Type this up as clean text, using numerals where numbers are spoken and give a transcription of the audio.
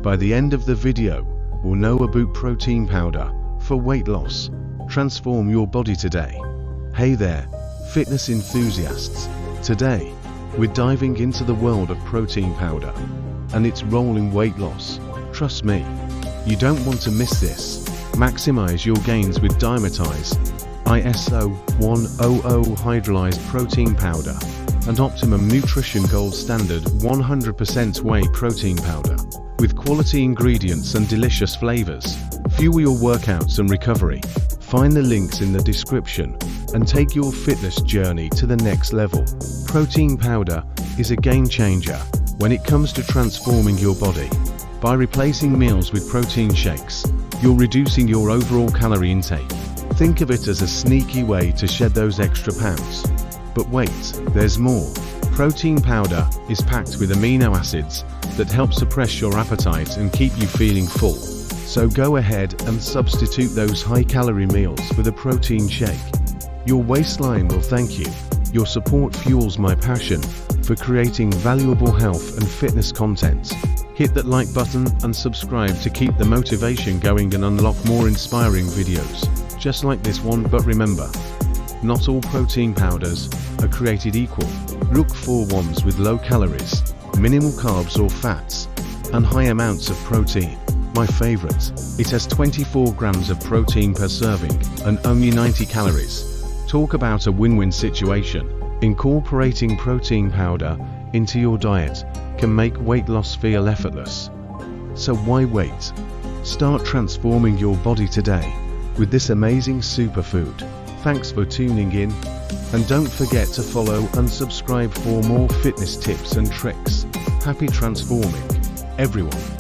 By the end of the video, we'll know about protein powder for weight loss. Transform your body today. Hey there, fitness enthusiasts. Today, we're diving into the world of protein powder and its role in weight loss. Trust me, you don't want to miss this. Maximize your gains with Diametize ISO 100 hydrolyzed protein powder and Optimum Nutrition Gold Standard 100% whey protein powder. With quality ingredients and delicious flavors, fuel your workouts and recovery. Find the links in the description and take your fitness journey to the next level. Protein powder is a game changer when it comes to transforming your body. By replacing meals with protein shakes, you're reducing your overall calorie intake. Think of it as a sneaky way to shed those extra pounds. But wait, there's more. Protein powder is packed with amino acids that help suppress your appetite and keep you feeling full. So go ahead and substitute those high-calorie meals with a protein shake. Your waistline will thank you. Your support fuels my passion for creating valuable health and fitness content. Hit that like button and subscribe to keep the motivation going and unlock more inspiring videos just like this one. But remember, not all protein powders are created equal. Look for ones with low calories, minimal carbs or fats, and high amounts of protein. My favorite, it has 24 grams of protein per serving and only 90 calories. Talk about a win-win situation. Incorporating protein powder into your diet can make weight loss feel effortless. So why wait? Start transforming your body today with this amazing superfood. Thanks for tuning in, and don't forget to follow and subscribe for more fitness tips and tricks. Happy transforming, everyone.